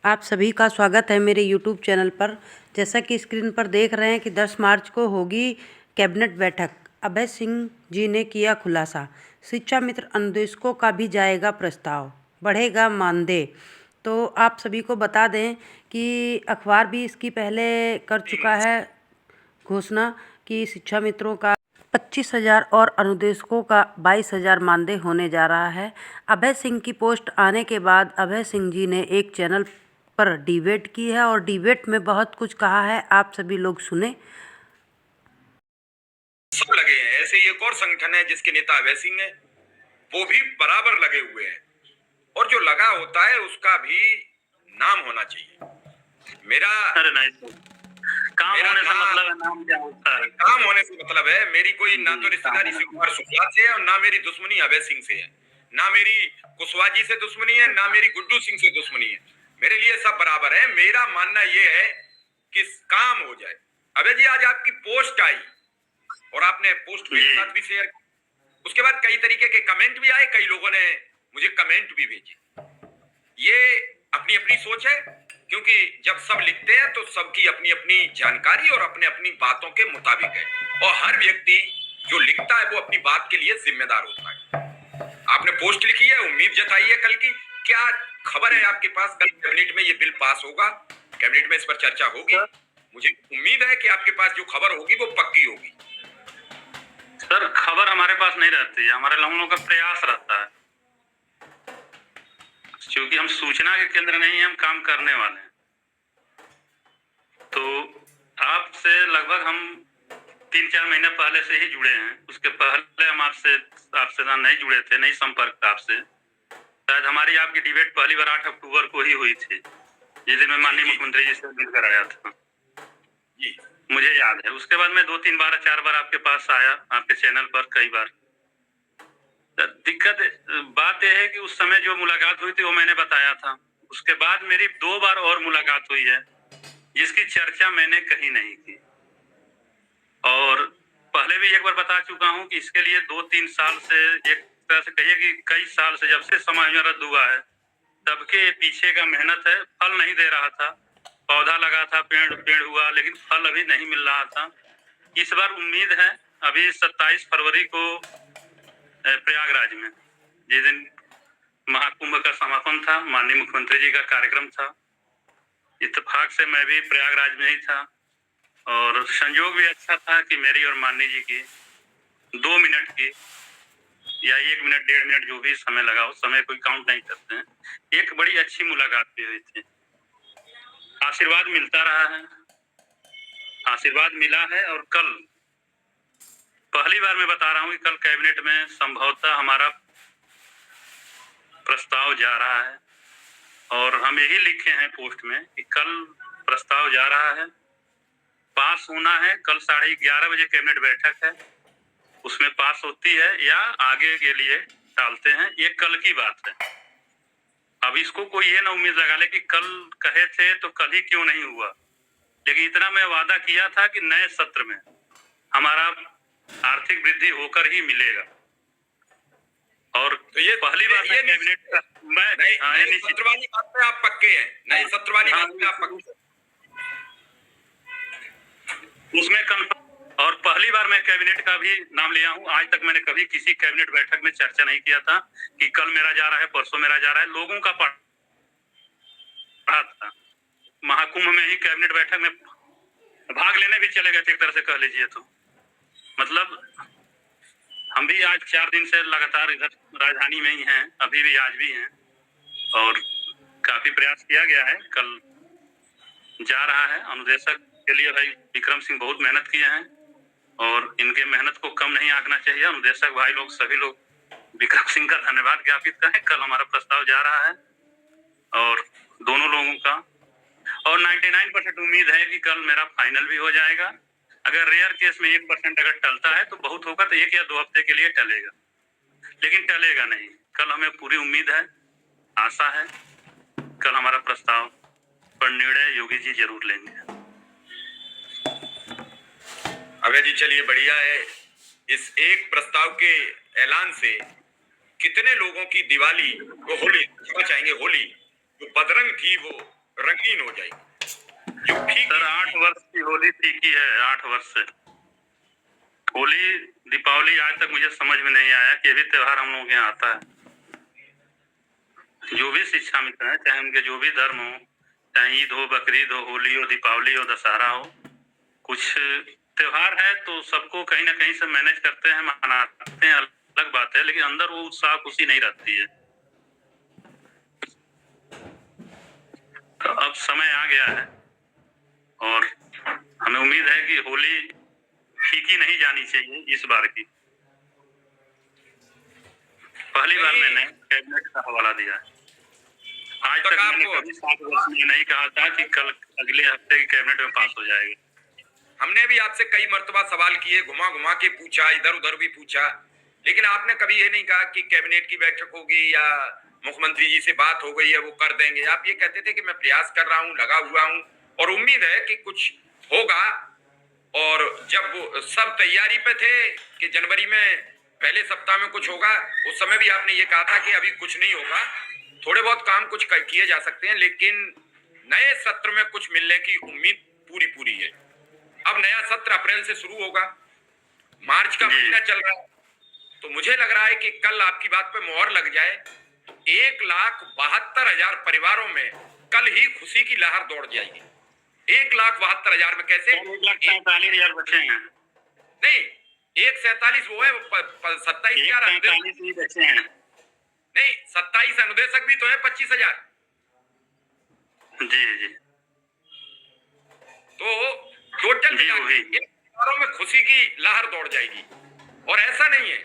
आप सभी का स्वागत है मेरे यूट्यूब चैनल पर। जैसा कि स्क्रीन पर देख रहे हैं कि 10 मार्च को होगी कैबिनेट बैठक। अभय सिंह जी ने किया खुलासा, शिक्षा मित्र अनुदेशकों का भी जाएगा प्रस्ताव, बढ़ेगा मानदेय। तो आप सभी को बता दें कि अखबार भी इसकी पहले कर चुका है घोषणा कि शिक्षा मित्रों का 25,000 और अनुदेशकों का 22,000 मानदेय होने जा रहा है। अभय सिंह की पोस्ट आने के बाद अभय सिंह जी ने एक चैनल पर डिबेट की है और डिबेट में बहुत कुछ कहा है, आप सभी लोग सुने। सब लगे हैं। ऐसे ही एक और संगठन है जिसके नेता अभय सिंह है, वो भी बराबर लगे हुए हैं, और जो लगा होता है उसका भी नाम होना चाहिए। मेरा काम होने से मतलब है, नाम क्या होता है? काम होने से मतलब है, मेरी कोई ना तो रिश्तेदारी शिव कुमार शुक्ला से है और ना मेरी दुश्मनी अभय सिंह से है, ना मेरी कुशवाहा जी से दुश्मनी है, ना मेरी गुड्डू सिंह से दुश्मनी है। मेरे लिए सब बराबर है। मेरा मानना यह है कि काम हो जाए। अभय जी, आज आपकी पोस्ट आई और आपने पोस्ट मेरे साथ भी शेयर, उसके बाद कई तरीके के कमेंट भी आए, कई लोगों ने मुझे कमेंट भी भेजे। ये अपनी अपनी सोच है, क्योंकि जब सब लिखते हैं तो सबकी अपनी अपनी जानकारी और अपने अपनी बातों के मुताबिक है, और हर व्यक्ति जो लिखता है वो अपनी बात के लिए जिम्मेदार होता है। आपने पोस्ट लिखी है, उम्मीद जताई है कल की, क्या खबर है आपके पास कल कैबिनेट में ये बिल पास होगा? कैबिनेट में इस पर चर्चा होगी। मुझे उम्मीद है कि आपके पास जो खबर होगी वो पक्की होगी। सर, खबर हमारे पास नहीं रहती है, हमारे लोगों का प्रयास रहता है, क्योंकि हम सूचना के केंद्र नहीं है, हम काम करने वाले हैं। तो आपसे लगभग हम 3-4 महीने पहले से ही जुड़े हैं। उसके पहले हम आपसे नहीं जुड़े थे, नहीं संपर्क था आपसे। शायद हमारी आपकी डिबेट पहली बार 8 अक्टूबर को ही हुई थी, जिस दिन मैं माननीय मुख्यमंत्री जी से मिलकर आया था। जी, मुझे याद है। उसके बाद मैं 2-3 बार 4 बार आपके पास आया, आपके चैनल पर कई बार। दिक्कत बात यह है कि उस समय जो मुलाकात हुई थी वो मैंने बताया था। उसके बाद मेरी 2 बार और मुलाकात हुई है, जिसकी चर्चा मैंने कहीं नहीं की, और पहले भी एक बार बता चुका हूं कि इसके लिए 2-3 साल से, एक तरह से कहिए कि कई साल से, जब से समायोजन रद्द हुआ है तब के पीछे का मेहनत है। फल नहीं दे रहा था, पौधा लगा था, पेड़ हुआ, लेकिन फल अभी नहीं मिल रहा था। इस बार उम्मीद है, अभी 27 फरवरी को प्रयागराज में, जिस दिन महाकुंभ का समापन था, माननीय मुख्यमंत्री जी का कार्यक्रम था, इत्तेफाक से मैं भी प्रयागराज में ही था, और संयोग भी अच्छा था कि मेरी और माननीय जी की 2 मिनट की या 1 मिनट 1.5 मिनट जो भी समय लगा, उस समय कोई काउंट नहीं करते हैं, एक बड़ी अच्छी मुलाकात भी हुई थी। आशीर्वाद मिलता रहा है, आशीर्वाद मिला है, और कल पहली बार मैं बता रहा हूँ कि कल कैबिनेट में संभवतः हमारा प्रस्ताव जा रहा है, और हम यही लिखे हैं पोस्ट में कि कल प्रस्ताव जा रहा है, पास होना है। कल 11:30 बजे कैबिनेट बैठक है, उसमें पास होती है या आगे के लिए टालते हैं, ये कल की बात है। अब इसको कोई ये ना उम्मीद लगा ले कि कल कहे थे तो कल ही क्यों नहीं हुआ, लेकिन इतना मैं वादा किया था कि नए सत्र में हमारा आर्थिक वृद्धि होकर ही मिलेगा, और तो ये पहली बार ये कैबिनेट का मैं नए सत्र वाली बात पे आप पक्के हैं? नए सत्र वाली बात पे आप पक्के? उसमें कंफर्म, और पहली बार मैं कैबिनेट का भी नाम लिया हूं। आज तक मैंने कभी किसी कैबिनेट बैठक में चर्चा नहीं किया था कि कल मेरा जा रहा है, परसों मेरा जा रहा है। लोगों का पढ़ा था, महाकुंभ में ही कैबिनेट बैठक में भाग लेने भी चले गए थे, एक तरह से कह लीजिए। तो मतलब हम भी आज 4 दिन से लगातार इधर राजधानी में ही हैं, अभी भी आज भी हैं, और काफी प्रयास किया गया है। कल जा रहा है। अनुदेशक के लिए भाई विक्रम सिंह बहुत मेहनत किए हैं, और इनके मेहनत को कम नहीं आंकना चाहिए। अनुदेशक भाई लोग, सभी लोग विक्रम सिंह का धन्यवाद ज्ञापित करें। कल हमारा प्रस्ताव जा रहा है, और दोनों लोगों का, और 99% उम्मीद है कि कल मेरा फाइनल भी हो जाएगा। अगर रेयर केस में 1% अगर टलता है तो बहुत होगा, तो 1 या 2 हफ्ते के लिए टलेगा, लेकिन टलेगा नहीं। कल हमें पूरी उम्मीद है, आशा है, कल हमारा प्रस्ताव पर निर्णय योगी जी जरूर लेंगे। अभय जी, चलिए बढ़िया है। इस एक प्रस्ताव के ऐलान से कितने लोगों की दिवाली, वो होली, क्षमा चाहेंगे, होली जो बदरंग थी, वो रंगीन हो जाएगी। जो फीकी सर 8 वर्ष की होली फीकी है, 8 वर्ष से। होली दीपावली आज तक मुझे समझ में नहीं आया कि ये भी त्योहार हम लोगों के यहाँ आता है। जो भी शिक्षा मित्र हैं, चाहे उनके जो भी धर्म हो, चाहे ईद हो, बकरीद हो, होली हो, दीपावली हो, दशहरा हो, कुछ त्योहार है तो सबको कहीं ना कहीं से मैनेज करते हैं, मनाते हैं, अलग बात है, लेकिन अंदर वो उत्साह खुशी नहीं रहती है। तो अब समय आ गया है और हमें उम्मीद है कि होली फीकी नहीं जानी चाहिए इस बार की। पहली बार मैंने कैबिनेट का हवाला दिया है। आज तक मैंने कभी 7 वर्ष में नहीं कहा था कि कल अगले हफ्ते की कैबिनेट में पास हो जाएगा। हमने भी आपसे कई मर्तबा सवाल किए, घुमा घुमा के पूछा, इधर उधर भी पूछा, लेकिन आपने कभी ये नहीं कहा कि कैबिनेट की बैठक होगी या मुख्यमंत्री जी से बात हो गई है वो कर देंगे। आप ये कहते थे कि मैं प्रयास कर रहा हूँ, लगा हुआ हूँ और उम्मीद है कि कुछ होगा। और जब वो सब तैयारी पे थे कि जनवरी में पहले सप्ताह में कुछ होगा, उस समय भी आपने ये कहा था कि अभी कुछ नहीं होगा, थोड़े बहुत काम कुछ किए जा सकते हैं, लेकिन नए सत्र में कुछ मिलने की उम्मीद पूरी है। अब नया सत्र अप्रैल से शुरू होगा, मार्च का महीना चल रहा है, तो मुझे लग रहा है कि कल आपकी बात पे मोहर लग जाए। 1,72,000 परिवारों में कल ही खुशी की लहर दौड़ जाएगी। 1,72,000 में कैसे? 1,47,000 बच्चे हैं। नहीं, 1,47 वो है, 27,000 बच्चे हैं। नहीं, 27 अनुदेशक भी तो है, 25,000। जी। तो टोटल परिवारों में खुशी की लहर दौड़ जाएगी। और ऐसा नहीं है,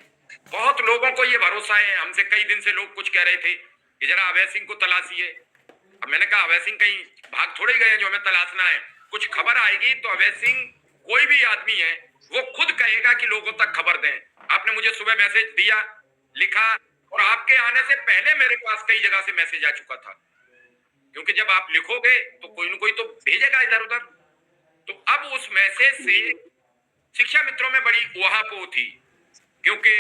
बहुत लोगों को ये भरोसा है, हमसे कई दिन से लोग कुछ कह रहे थे कि जरा अभय सिंह को तलाशिए। अब मैंने कहा अभय सिंह कहीं भाग थोड़े गए जो हमें तलाशना है, कुछ खबर आएगी तो अभय सिंह कोई भी आदमी है वो खुद कहेगा कि लोगों तक खबर दें। आपने मुझे सुबह मैसेज दिया, लिखा, और आपके आने से पहले मेरे पास कई जगह से मैसेज आ चुका था, क्योंकि जब आप लिखोगे तो कोई न कोई तो भेजेगा इधर उधर। तो अब उस मैसेज से शिक्षा मित्रों में बड़ी उहापोह थी, क्योंकि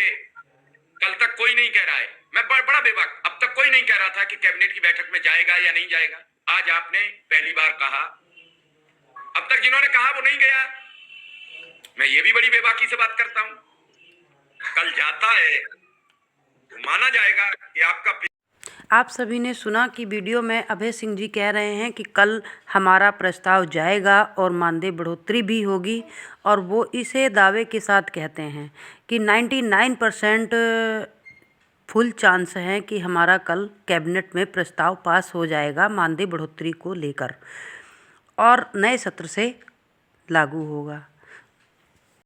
कल तक कोई नहीं कह रहा है, मैं बड़ा बेबाक, अब तक कोई नहीं कह रहा था कि कैबिनेट की बैठक में जाएगा या नहीं जाएगा। आज आपने पहली बार कहा, अब तक जिन्होंने कहा वो नहीं गया। मैं ये भी बड़ी बेबाकी से बात करता हूं, कल जाता है तो माना जाएगा कि आपका। आप सभी ने सुना कि वीडियो में अभय सिंह जी कह रहे हैं कि कल हमारा प्रस्ताव जाएगा और मानदेय बढ़ोतरी भी होगी, और वो इसे दावे के साथ कहते हैं कि 99% फुल चांस है कि हमारा कल कैबिनेट में प्रस्ताव पास हो जाएगा मानदेय बढ़ोतरी को लेकर और नए सत्र से लागू होगा।